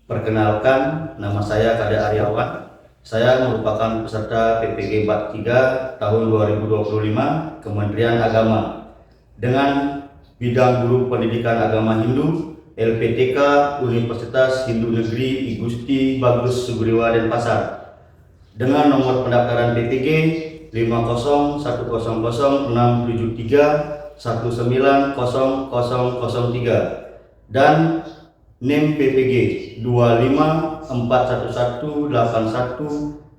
Perkenalkan, nama saya Kade Aryawan. Saya merupakan peserta PPG 43 tahun 2025 Kementerian Agama dengan bidang Guru Pendidikan Agama Hindu LPTK Universitas Hindu Negeri I Gusti Bagus Sugriwa Denpasar dengan nomor pendaftaran PPG 50.103.190.003 dan NIM PPG 2541181456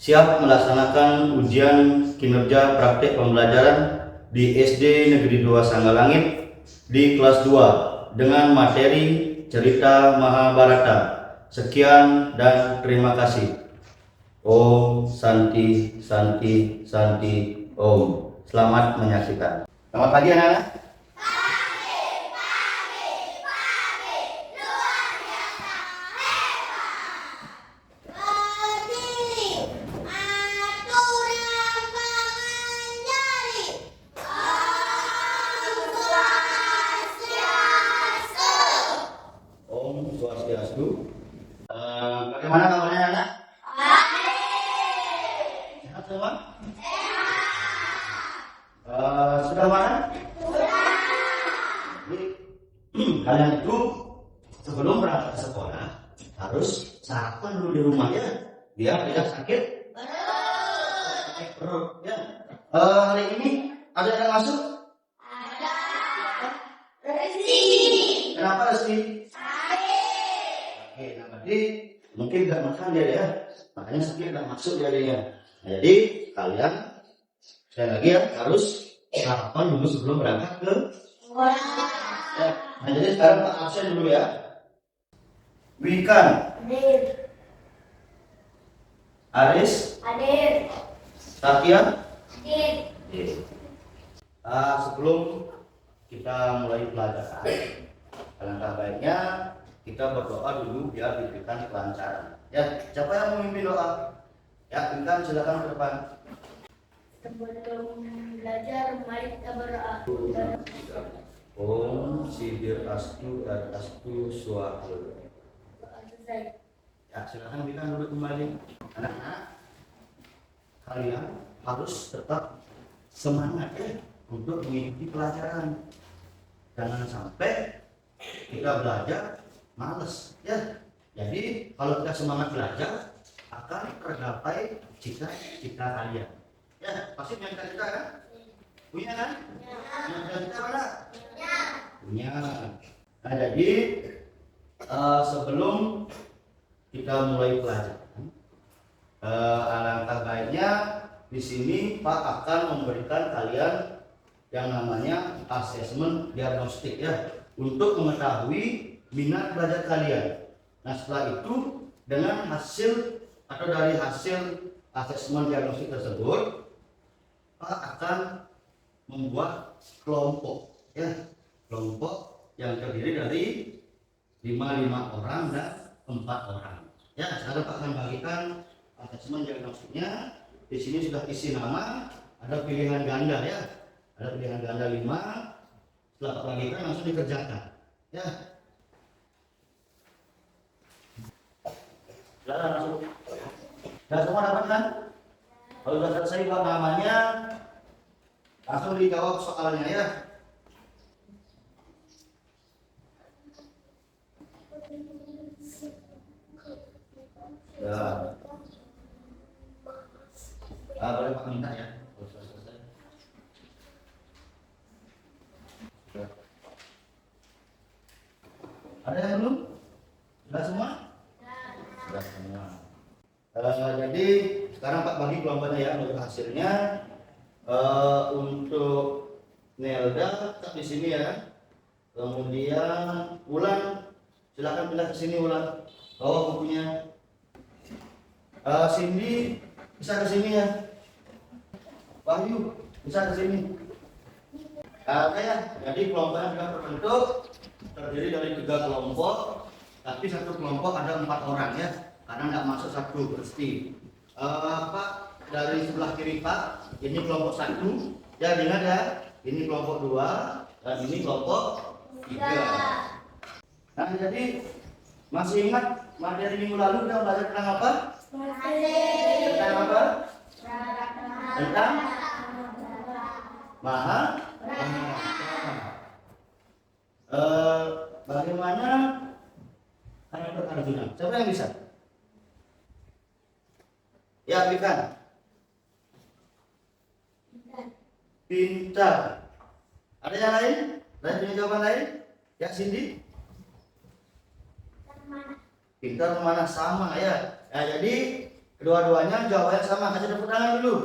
siap melaksanakan ujian kinerja praktek pembelajaran di SD Negeri 2 Sanggalangit di kelas 2 dengan materi cerita Mahabharata. Sekian dan terima kasih. Om Santi Santi Santi Om. Selamat menyaksikan. Selamat pagi anak-anak. Bagaimana kabarnya anak? Sehat semua? Sudah mana? Jadi, kalian itu sebelum berangkat ke sekolah harus sarapan dulu di rumah ya, biar tidak sakit perut ya. Hari ini ada yang masuk? Ada. Resti. Kenapa Resti? Oke, nah berarti mungkin nggak makan dia ya, makanya sakit nggak masuk dia. Nah, jadi kalian sekali lagi ya harus sarapan dulu sebelum berangkat ke sekolah. Ya. Nah jadi sekarang Pak absen dulu ya. Wikan. Hadir. Aris. Hadir. Satya. Hadir. Sebelum kita mulai pelajaran, alangkah baiknya kita berdoa dulu biar diberikan kelancaran. Ya, siapa yang memimpin doa? Ya, Intan silakan ke depan. Sebelum belajar, mari kita berdoa. Om Sidir Astu dan Astu Suatu. Ya, silakan Intan duduk kembali. Anak-anak, kalian harus tetap semangat ya untuk mengikuti pelajaran. Jangan sampai kita belajar males ya. Jadi kalau kita semangat belajar akan tergapai cita-cita kalian. Ya, pasti punya cita-cita kan? Punya kan? Punya cita-cita mana? Punya. Nah, jadi sebelum kita mulai pelajaran, alangkah baiknya di sini Pak akan memberikan kalian yang namanya asesmen diagnostik ya, untuk mengetahui minat belajar kalian. Nah setelah itu dengan hasil atau dari hasil asesmen diagnostik tersebut, Pak akan membuat kelompok ya, kelompok yang terdiri dari 5 orang dan 4 orang. Ya sekarang Pak akan bagikan asesmen diagnostiknya. Di sini sudah isi nama, ada pilihan ganda ya, ada pilihan ganda 5. Setelah Pak bagikan langsung dikerjakan ya. Sudah langsung. Sudah semua dapat kan? Kalau sudah selesai buat namanya, langsung dijawab soalnya ya. Ya. Boleh Pak minta ya. Kalau sudah selesai. Sudah. Ada yang belum? Sudah semua? Sudah semua. Jadi sekarang Pak bagi kelompoknya ya untuk hasilnya. Untuk Nelda tetap di sini ya. Kemudian Ulan silakan pindah ke sini Ulan. Bawa bukunya. Cindy bisa ke sini ya. Wahyu bisa ke sini. Oke ya. Jadi kelompoknya sudah terbentuk, terdiri dari 3 kelompok. Tapi satu kelompok ada 4 orang ya, karena nggak masuk satu Resti. Pak dari sebelah kiri Pak, ini kelompok 1 ya, ingat ya, ini kelompok 2 dan ini kelompok 3. Nah, jadi masih ingat materi minggu lalu kita belajar tentang apa? Tentang apa? Tentang Maha bagaimana karakter Arjuna? Siapa yang bisa? Ya, Bikan. Pintar. Ada yang lain? Lain punya jawaban lain? Ya, Cindy? Pintar mana sama ya. Nah, jadi kedua-duanya jawabannya sama. Kasih tepuk tangan dulu.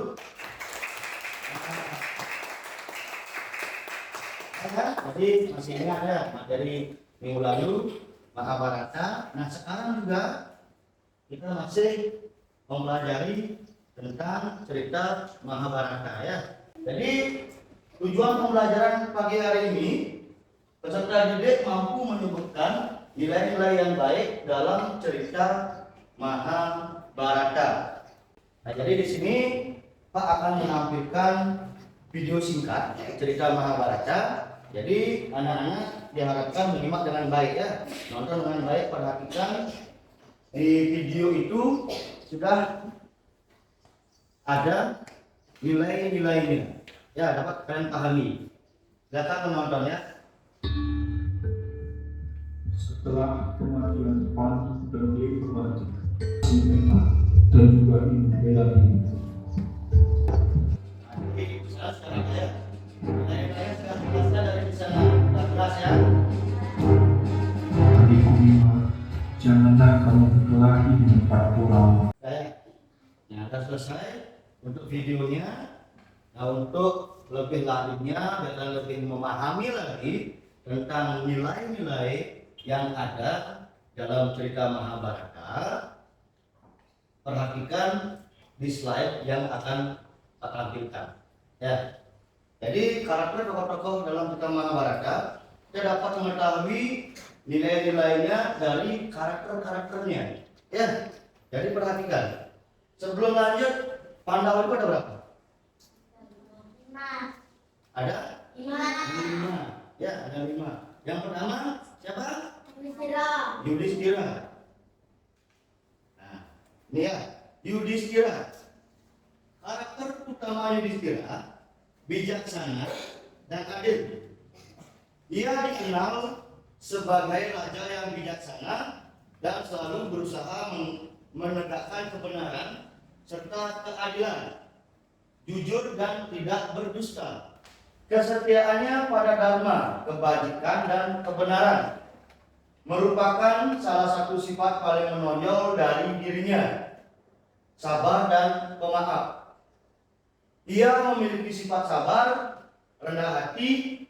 Jadi masih ingat ya materi minggu lalu Mahabharata. Nah, sekarang juga kita masih mempelajari tentang cerita Mahabharata ya. Jadi tujuan pembelajaran pagi hari ini, peserta didik mampu menyebutkan nilai-nilai yang baik dalam cerita Mahabharata. Nah, jadi di sini Pak akan menampilkan video singkat cerita Mahabharata. Jadi anak-anak diharapkan menyimak dengan baik ya, nonton dengan baik, perhatikan di video itu sudah ada nilai-nilainya. Ya, dapat kalian pahami. Silakan menonton ya. Setelah kematian Pan dan Devamati, Sinema dan juga Ibu Bela ini. Sekarang ya. Nilai-nilainya sudah dijelaskan dari sana 14 ya. Adikku Bima, janganlah kamu berkelahi dengan para Kurawa. Nah, sudah selesai untuk videonya. Nah, untuk lebih lanjutnya dan lebih memahami lagi tentang nilai-nilai yang ada dalam cerita Mahabharata, perhatikan di slide yang akan Pak tampilkan. Ya. Jadi karakter tokoh-tokoh dalam cerita Mahabharata kita dapat mengetahui nilai-nilainya dari karakter-karakternya. Ya. Jadi perhatikan. Sebelum lanjut, Pandawa itu ada berapa? 5. Ada? 5. Ya, ada 5. Yang pertama siapa? Yudhistira. Nah, ini ya, Yudhistira. Karakter utama Yudhistira bijaksana dan adil. Ia dikenal sebagai raja yang bijaksana dan selalu berusaha menegakkan kebenaran serta keadilan, jujur dan tidak berdusta. Kesetiaannya pada dharma, kebajikan dan kebenaran merupakan salah satu sifat paling menonjol dari dirinya. Sabar dan pemaaf. Ia memiliki sifat sabar, rendah hati,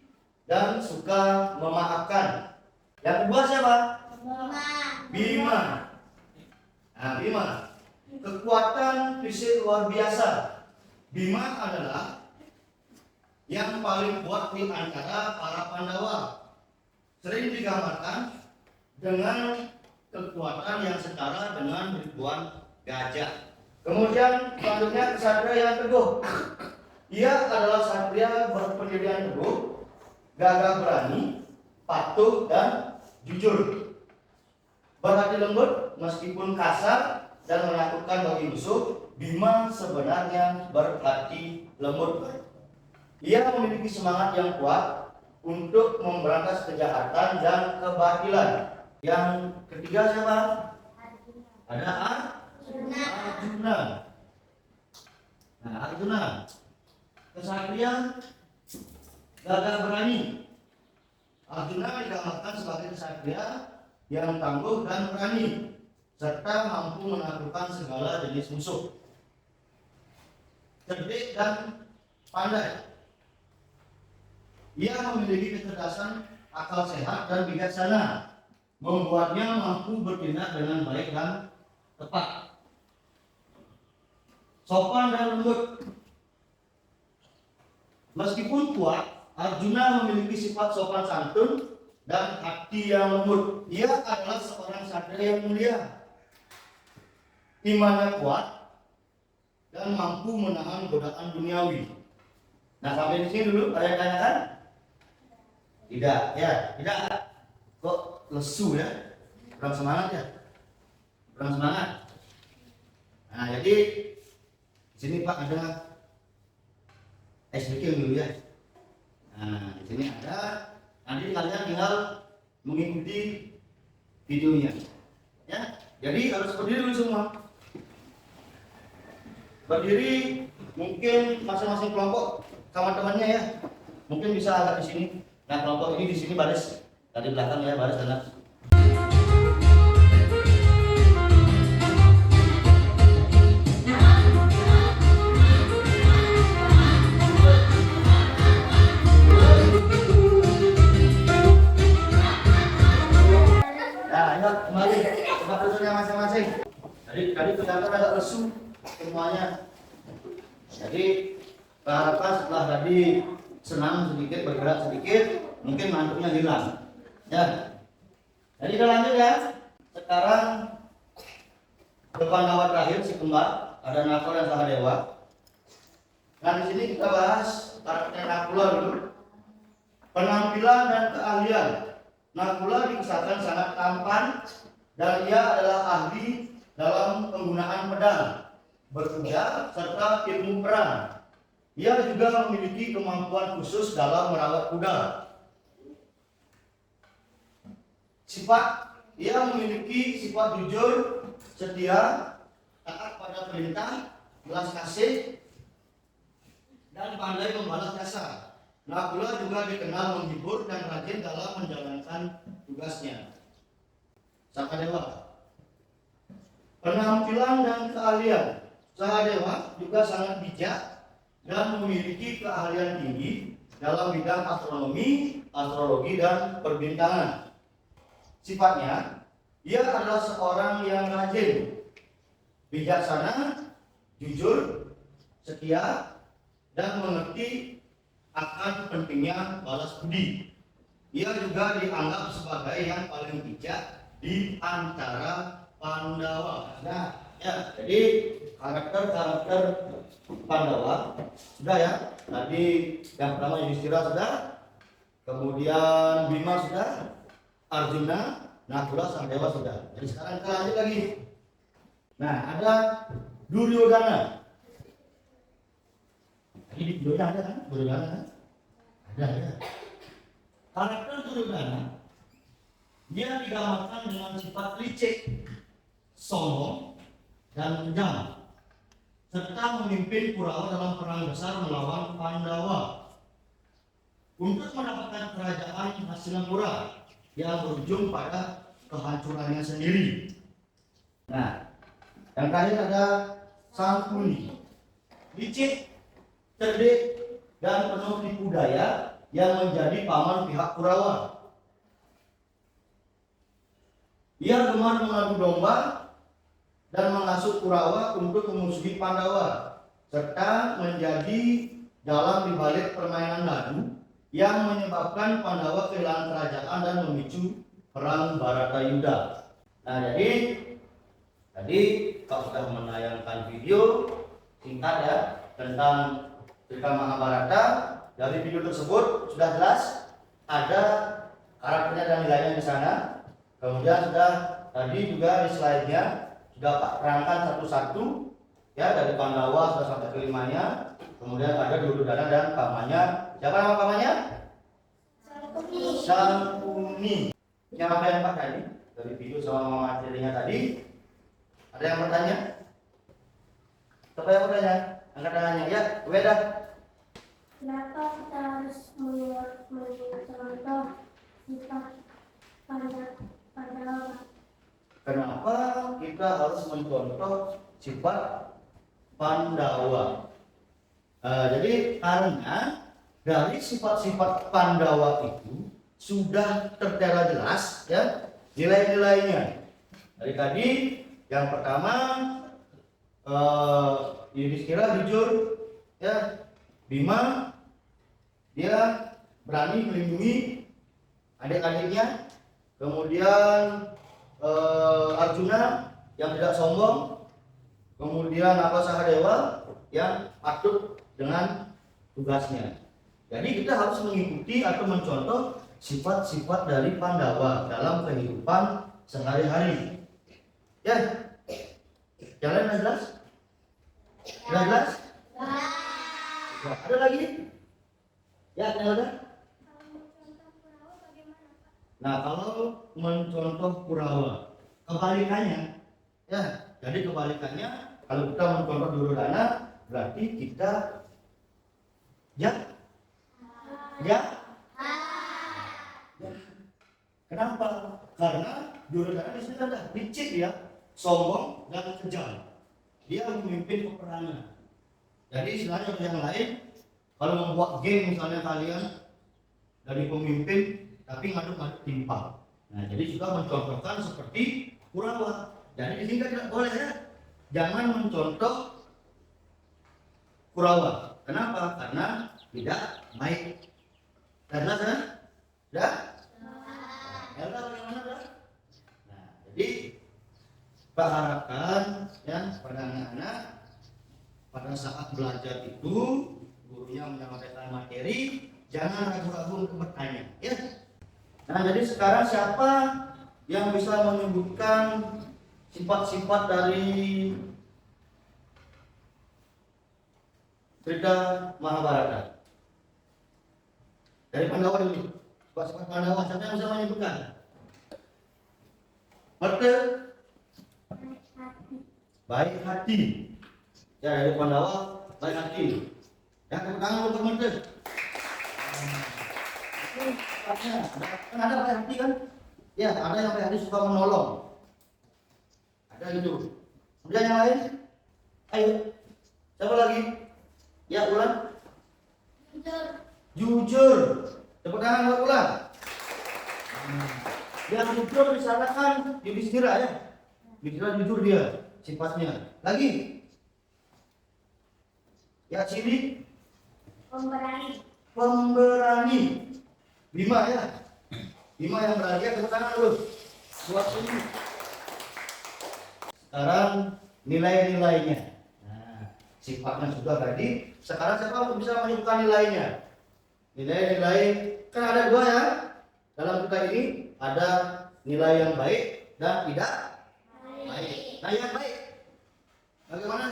dan suka memaafkan. Yang kedua siapa? Bima. Nah, Bima. Kekuatan fisik luar biasa. Bima adalah yang paling kuat di antara para Pandawa. Sering digambarkan dengan kekuatan yang setara dengan ribuan gajah. Kemudian selanjutnya ksatria yang teguh. Ia adalah ksatria berpendirian teguh, gagah berani, patuh dan jujur. Berhati lembut meskipun kasar dan menakutkan bagi musuh. Bima sebenarnya berhati lembut. Ia memiliki semangat yang kuat untuk memberantas kejahatan dan kebatilan. Yang ketiga siapa? Ada Arjuna. Nah, Arjuna kesatria gagah berani. Arjuna digambarkan sebagai kesatria yang tangguh dan berani serta mampu menaklukkan segala jenis musuh. Cerdik dan pandai. Ia memiliki kecerdasan, akal sehat dan bijaksana, membuatnya mampu bertindak dengan baik dan tepat. Sopan dan lembut. Meskipun kuat, Arjuna memiliki sifat sopan santun dan hati yang lembut. Ia adalah seorang satria yang mulia. Imannya kuat dan mampu menahan godaan duniawi. Nah, sampai di sini dulu, ada yang tanyakan? Tidak, ya, tidak. Kok lesu ya, kurang semangat ya, kurang semangat. Nah jadi di sini Pak ada SBQ dulu ya. Nah di sini ada, nanti kalian tinggal mengikuti videonya ya. Jadi harus berdiri dulu semua, berdiri. Mungkin masing-masing kelompok sama temannya ya, mungkin bisa agak di sini. Nah kelompok ini di sini baris dari belakang ya, baris dan nah ayo kembali tempat duduknya masing-masing. Tadi kelihatan agak lesu semuanya. Jadi harapan setelah tadi senang sedikit, bergerak sedikit, mungkin ngantuknya hilang ya. Jadi kita lanjut ya. Sekarang Pandawa terakhir si kembar, ada Nakula dan Sahadewa. Nah di sini kita bahas karakter Nakula dulu. Penampilan dan keahlian. Nakula dikisahkan sangat tampan dan ia adalah ahli dalam penggunaan pedang, berkuda, serta ilmu perang. Ia juga memiliki kemampuan khusus dalam merawat kuda. Sifat, ia memiliki sifat jujur, setia, taat pada perintah, belas kasih, dan pandai membalas jasa. Nakula juga dikenal menghibur dan rajin dalam menjalankan tugasnya. Sahadewa. Penampilan dan keahlian. Sahadewa juga sangat bijak dan memiliki keahlian tinggi dalam bidang astronomi, astrologi, dan perbintangan. Sifatnya, ia adalah seorang yang rajin, bijaksana, jujur, setia, dan mengerti akan pentingnya balas budi. Ia juga dianggap sebagai yang paling bijak di antara Pandawa. Nah, ya, jadi karakter Pandawa sudah ya. Tadi yang pertama Yudhistira sudah, kemudian Bima sudah, Arjuna, Nakula, Sahadewa sudah. Jadi sekarang kita lanjut lagi. Nah, ada Duryodhana. Ini di videonya ada kan? Duryodhana kan? Ada. Karakter Duryodhana, dia digambarkan dengan sifat licik, sombong, dan kejam, serta memimpin Kurawa dalam perang besar melawan Pandawa untuk mendapatkan kerajaan Hastinapura yang berujung pada kehancurannya sendiri. Nah, yang terakhir ada Sangkuni, licik, cerdik, dan penuh tipu daya yang menjadi paman pihak Kurawa. Ia gemar mengadu domba dan menghasut Kurawa untuk memusuhi Pandawa, serta menjadi dalam dibalik permainan ladu yang menyebabkan Pandawa kehilangan kerajaan dan memicu perang Baratayuda. Nah, jadi tadi kalau sudah menayangkan video singkat ya tentang cerita Mahabharata. Dari video tersebut sudah jelas ada karakternya dan nilainya di sana. Kemudian sudah tadi juga di slide-nya sudah Pak terangkan satu-satu ya, dari Pandawa sudah sampai kelimanya. Kemudian ada Duryodhana dan pamannya. Siapa nama pamannya? Sangkuni. Siapa yang Pak tadi dari video sama materinya tadi? Ada yang bertanya? Siapa yang bertanya? Angkat tangannya ya, Weda. Kenapa kita harus mencontoh sifat Pandawa? Kenapa kita harus mencontoh sifat Pandawa? Jadi karena dari sifat-sifat Pandawa itu sudah tertera jelas ya nilai-nilainya. Dari tadi yang pertama Yudhistira jujur ya, Bima dia berani melindungi adik-adiknya, kemudian Arjuna yang tidak sombong, kemudian Sahadewa yang patuh dengan tugasnya. Jadi kita harus mengikuti atau mencontoh sifat-sifat dari Pandawa dalam kehidupan sehari-hari. Ya, jalan jelas? Sudah jelas? Ya, ada lagi? Ya, ada. Nah, kalau mencontoh Kurawa, kebalikannya, ya, jadi kebalikannya, kalau kita mencontoh Duryodhana, berarti kita, ya, ya. Kenapa? Karena Duryodhana di sini ada licik ya, sombong dan kejam. Dia memimpin peperangan. Jadi istilahnya yang lain, kalau membuat game misalnya kalian dari pemimpin, tapi ngaduk-ngaduk timpang. Nah, jadi juga mencontohkan seperti Kurawa. Jadi di sini tidak boleh ya, jangan mencontoh Kurawa. Kenapa? Karena tidak baik. Karena kan? Ya? Ya bagaimana dah? Nah, jadi Pak harapkan ya pada anak-anak pada saat belajar itu gurunya menyampaikan materi, jangan ragu-ragu untuk bertanya, ya. Nah, jadi sekarang siapa yang bisa menyebutkan sifat-sifat dari cerita Mahabharata? Dari Pandawa dulu. Sifat-sifat Pandawa, siapa yang bisa menyebutkan? Mata? Baik hati. Ya, dari Pandawa, baik hati. Ya, tepuk tangan untuk Mata. Kan ada baik hati kan? Ya, ada yang baik hati suka menolong. Ada itu. Kemudian yang lain? Ayo. Siapa lagi? Ya, ulang. Jujur. Tepuk tangan buat ulang. Yang jujur disalahkan Yudhistira ya. Yudhistira jujur dia sifatnya. Lagi. Ya, sini. Pemberani. Bima ya. Bima yang berani, tepuk tangan dulu. Buat sini. Sekarang nilai-nilainya. Nah, sifatnya sudah tadi. Sekarang siapa bisa menyebutkan nilainya? Nilai-nilai kan ada dua ya. Dalam kita ini ada nilai yang baik dan tidak baik. Nah, yang baik. Bagaimana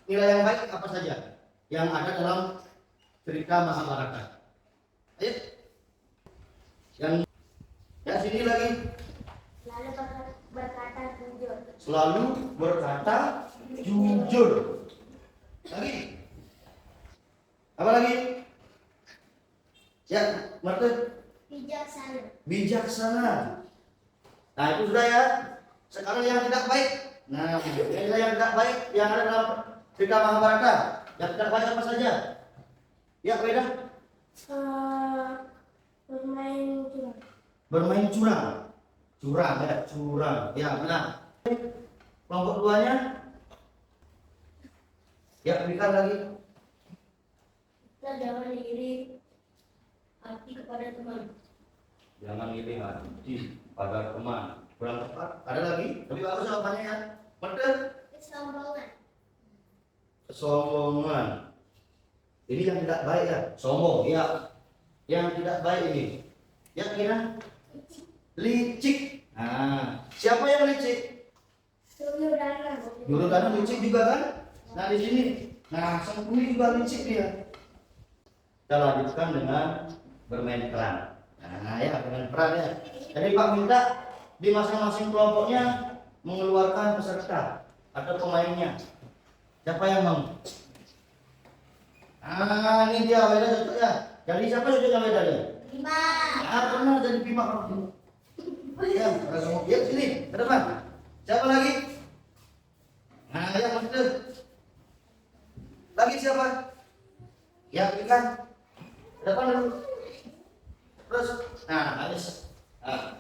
nilai yang baik apa saja yang ada dalam cerita Mahabharata? Ayo. Yang ya sini lagi. Selalu berkata jujur. Lagi. Apa lagi? Ya, Marta. Bijaksana. Nah, itu sudah ya. Sekarang yang tidak baik. Nah, yang tidak baik yang ada dalam cerita Mahabharata. Yang tidak baik apa saja? Ya, beda. Bermain curang. Curang ya, curang. Ya, benar. Kelompok duanya. Ya, berikan lagi. Kita jangan iri hati kepada teman. Jangan iri hati pada teman. Kurang tepat. Ada lagi? Lebih bagus jawabannya ya. Betul? Kesombongan. Ini yang tidak baik ya. Sombong ya. Yang tidak baik ini. Ya kira? Licik. Nah, siapa yang licik? Duryodhana licik juga kan? Nah di sini. Nah, Sangkuni juga licik dia. Kita lanjutkan dengan bermain peran. Nah ya, bermain peran ya. Jadi Pak minta di masing-masing kelompoknya mengeluarkan peserta atau pemainnya. Siapa yang mau? Ah, ini dia beda cocok ya. Jadi siapa cocoknya beda ya? Bima. Ah, pernah jadi Bima orang ini. Ya, ya sini ke depan. Siapa lagi? Nah, yang maksud. Lagi siapa? Ya, berikan. Ke depan dulu. Terus, nah, habis. Nah,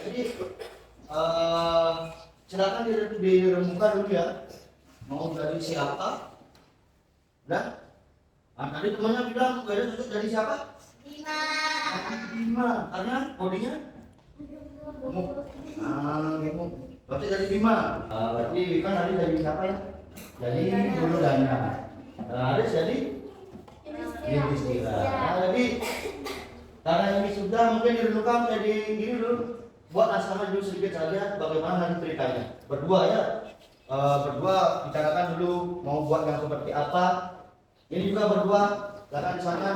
jadi silakan dirembukan dulu ya. Mau dari siapa? Udah? Nah, tadi temannya bilang beda cocok dari siapa? Bima. Bima, karena bodinya gitu. Berarti dari Bima. Berarti kan tadi dari siapa ya? Dari Duryodhana. Haris jadi Yudhistira. Nah, jadi Karena ini sudah mungkin direnungkan jadi gini dulu. Buat asrama dulu sedikit saja bagaimana nanti ceritanya. Berdua ya. Berdua bicarakan dulu mau buat yang seperti apa. Ini juga berdua silakan di sana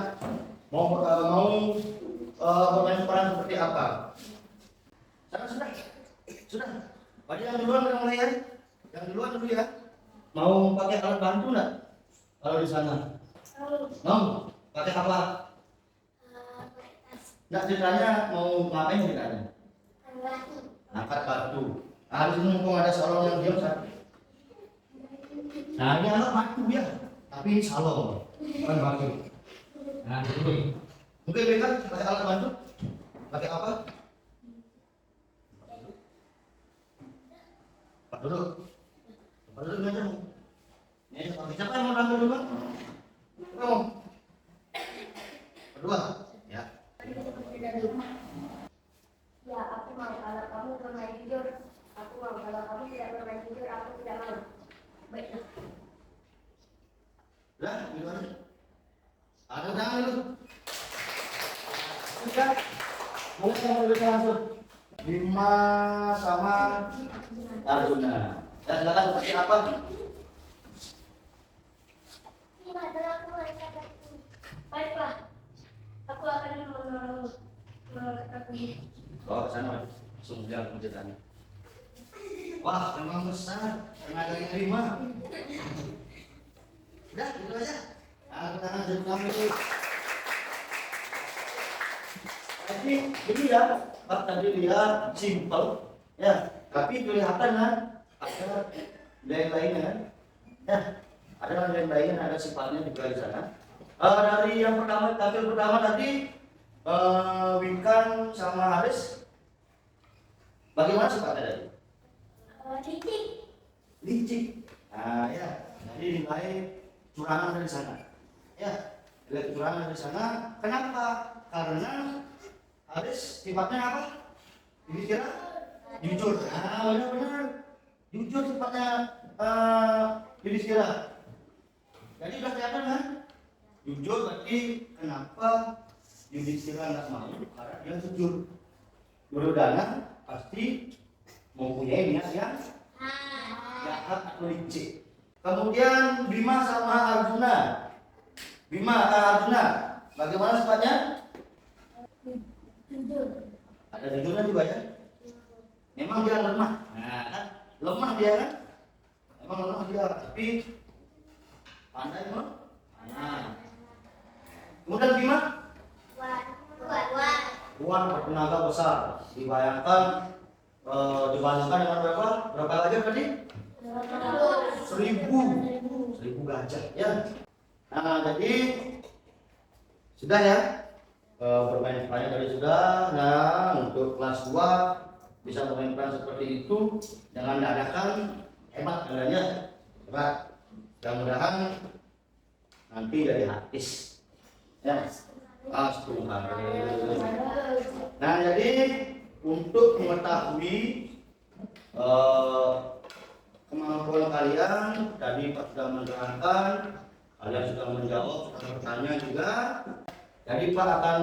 mau bermain peran seperti apa. Sana sudah. Pada yang duluan yang mulai ya. Yang duluan dulu ya. Mau pakai alat bantu enggak? Kalau di sana. Mau pakai apa? Nggak ceritanya mau ngapain ceritanya? Angkat batu. Harus mumpung ada seorang yang diam satu. Nah ini angkat batu ya, tapi ini salong, bukan batu. Nah ini. Mungkin mereka pakai alat bantu, pakai apa? Pak duduk aja. Ini siapa yang mau tampil dulu? Kamu. Berdua, ya. Ya, aku mau kalau kamu bermain jujur. Aku mau kalau kamu tidak bermain jujur, aku tidak mau. Baiklah. Udah, gitu aja. Ada tangan dulu. Sudah. Mulai sama dulu langsung. Bima sama Arjuna. Ya, silakan seperti apa? Bima, aku mengatakan. Baiklah. Aku akan menolongmu. Oh, ke sana, langsung bilang ceritanya. Wah, memang besar, tenaga yang terima. Udah, gitu aja. Aku tangan jadi kamu itu. Jadi, ini ya, Pak tadi lihat simple, ya. Tapi kelihatan kan, ada lain-lainnya kan. Ya, ada lain-lainnya, ada sifatnya juga di sana. Dari yang pertama, tampil pertama tadi, Wikan sama Haris, bagaimana sifatnya tadi? Licik. Nah ya, jadi nilai curangan dari sana. Ya, nilai curangan dari sana. Kenapa? Karena Haris sifatnya apa? Ini kira jujur. Nah, benar-benar jujur sifatnya Yudhistira. Jadi udah kelihatan kan? Jujur berarti kenapa Yudhistira nggak mau? Karena dia jujur. Duryodhana pasti mempunyai niat yang jahat atau licik. Kemudian Bima sama Arjuna. Arjuna, bagaimana sifatnya? Jujur. Ada jujurnya juga ya. Memang dia lemah. Nah, kan? Lemah dia kan? Memang lemah dia, tapi pandai kan? Nah. Kemudian Bima? Kuat bertenaga besar. Dibayangkan dibandingkan dengan berapa? Berapa gajah tadi? 1000 gajah ya. Nah jadi sudah ya, bermain perannya tadi sudah. Nah untuk kelas 2 bisa bermain peran seperti itu dengan dadakan, hebat kalian, hebat. Mudah-mudahan nanti jadi artis ya. Nah jadi untuk mengetahui kemampuan kalian, tadi Pak sudah menerangkan, kalian sudah menjawab, sudah bertanya juga. Jadi Pak akan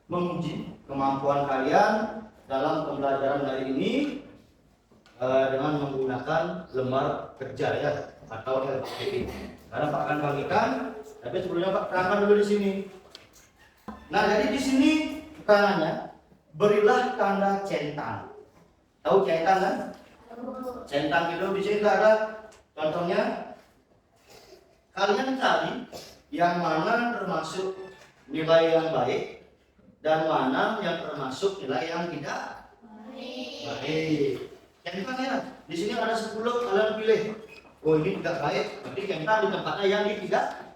menguji kemampuan kalian dalam pembelajaran hari ini dengan menggunakan lembar kerja ya atau LKP. Karena Pak akan bagikan, tapi sebelumnya Pak terangkan dulu di sini. Nah jadi di sini tangannya berilah tanda centang. Tahu centang kan? Centang itu di sini ada contohnya. Kalian cari yang mana termasuk nilai yang baik dan mana yang termasuk nilai yang tidak baik. Centang ya. Di sini ada 10, kalian pilih. Oh ini tidak baik, berarti centang di tempatnya yang tidak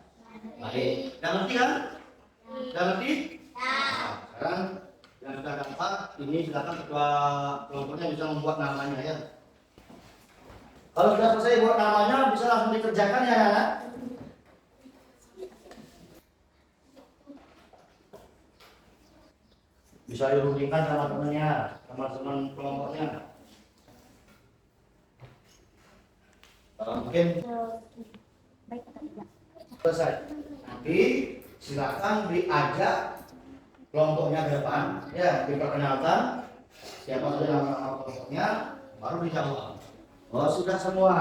baik. Udah ngerti kan? Udah ngerti? Nah, sekarang yang sudah dapat ini silakan ketua kelompoknya bisa membuat namanya ya. Kalau sudah selesai buat namanya bisa langsung dikerjakan ya anak. Bisa dirundingkan sama temannya, sama teman kelompoknya. Mungkin selesai. Nanti silakan diajak kelompoknya ke depan, ya diperkenalkan siapa saja nama kelompoknya, baru dijawab. Oh sudah semua.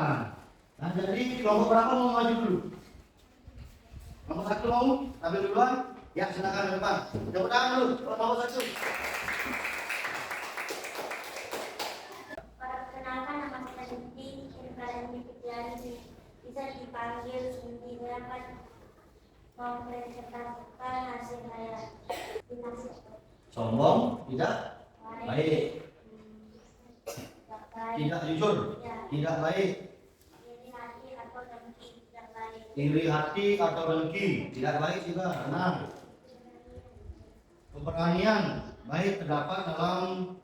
Nah jadi kelompok berapa mau maju dulu? Nomor 1 mau ambil duluan? Ya silakan ke depan. Tepuk tangan dulu nomor 1. Perkenalkan, nama saya Cindy. Kalian bisa dipanggil Cindy. Dapat mempresentasikan hasil saya. Sombong? Tidak? Baik. Tidak jujur? Tidak baik. Iri hati atau dengki? Tidak baik juga. Benar. Keberanian baik terdapat dalam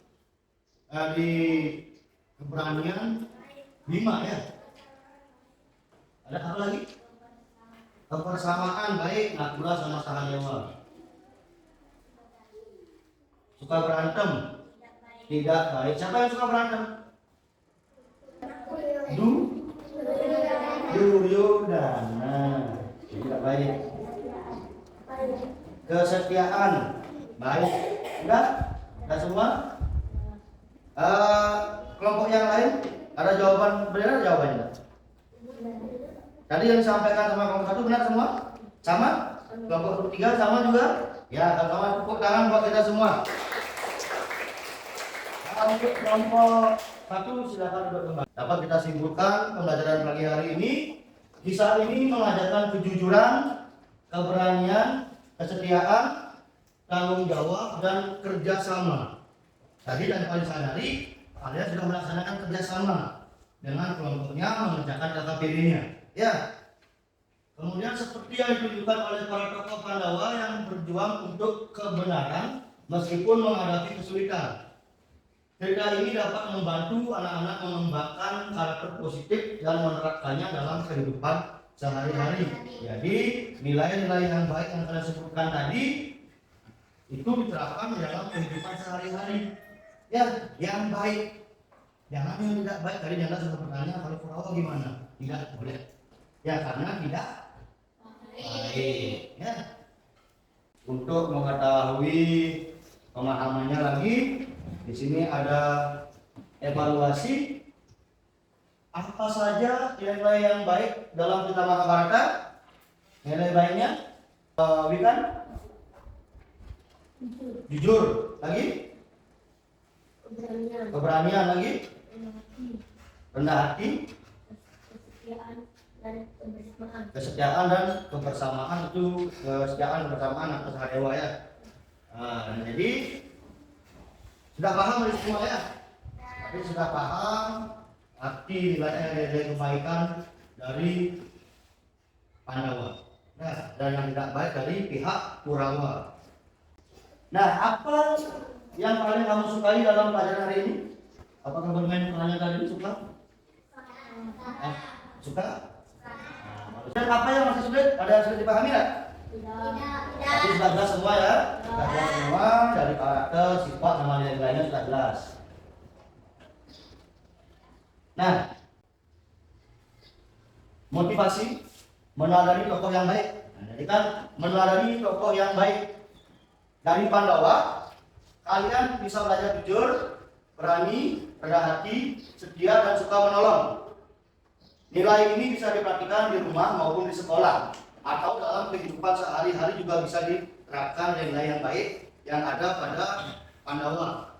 di keberanian 5 ya. Ada apa lagi? Kebersamaan baik, Nakula sama Sahadewa. Suka berantem? Tidak baik. Siapa yang suka berantem? Duryodhana. Tidak baik. Kesetiaan baik. Sudah semua? Kelompok yang lain ada jawaban benar jawabannya? Tadi yang disampaikan sama kelompok 1 benar semua? Sama? Kelompok 3 sama juga? Ya, sama. Tepuk tangan buat kita semua. Untuk kelompok 1 silakan duduk kembali. Dapat kita simpulkan pembelajaran pagi hari ini. Kisah ini mengajarkan kejujuran, keberanian, kesetiaan, tanggung jawab, dan kerjasama. Tadi dan kalian sadari, kalian sudah melaksanakan kerjasama dengan kelompoknya mengerjakan KKPD-nya. Ya. Kemudian seperti yang ditunjukkan oleh para tokoh Pandawa yang berjuang untuk kebenaran meskipun menghadapi kesulitan. Cerita ini dapat membantu anak-anak mengembangkan karakter positif dan menerapkannya dalam kehidupan sehari-hari. Jadi nilai-nilai yang baik yang kalian sebutkan tadi itu diterapkan dalam kehidupan sehari-hari. Ya, yang baik. Jangan yang tidak baik. Tadi Janda sudah bertanya kalau Kurawa gimana? Tidak boleh. Ya karena tidak baik. Ya. Untuk mengetahui pemahamannya lagi, di sini ada evaluasi apa saja nilai yang baik dalam Cerita Mahabharata. Nilai baiknya Wikan? Jujur. Lagi? Keberanian lagi? Rendah hati? Kesetiaan dan kebersamaan itu kesetiaan kebersamaan atau Sahadewa ya. Jadi sudah paham dari semua ya. Tapi sudah paham arti nilai kebaikan dari Pandawa. Nah, dan yang tidak baik dari pihak Kurawa. Nah, apa yang paling kamu sukai dalam pelajaran hari ini? Apakah bermain perannya tadi suka? Suka? Dan apa yang masih sulit? Ada yang sulit dipahami tidak? Tidak. Tapi sudah jelas semua ya? Sudah jelas semua dari karakter, sifat, nama nilai-nilainya sudah jelas. Nah, motivasi meneladani tokoh yang baik. Nah, jadi kan meneladani tokoh yang baik dari Pandawa, kalian bisa belajar jujur, berani, rendah hati, setia, dan suka menolong. Nilai ini bisa dipraktikkan di rumah maupun di sekolah atau dalam kehidupan sehari-hari juga bisa diterapkan nilai yang baik yang ada pada Pandawa.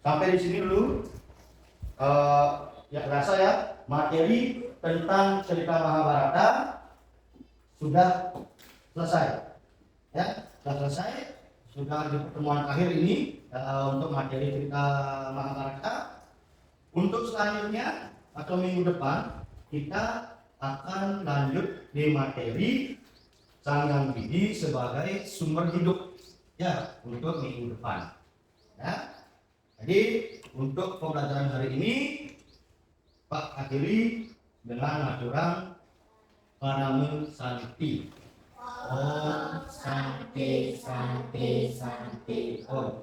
Sampai di sini dulu. Ya terasa ya, materi tentang cerita Mahabharata sudah selesai. Ya, sudah selesai. Sudah di pertemuan akhir ini untuk materi cerita Mahabharata. Untuk selanjutnya atau minggu depan kita akan lanjut di materi Sanghyang Widi sebagai sumber hidup ya untuk minggu depan. Ya. Jadi untuk pembelajaran hari ini Pak akhiri dengan aturan Pranama Santi. Om Santi Santi Santi Om.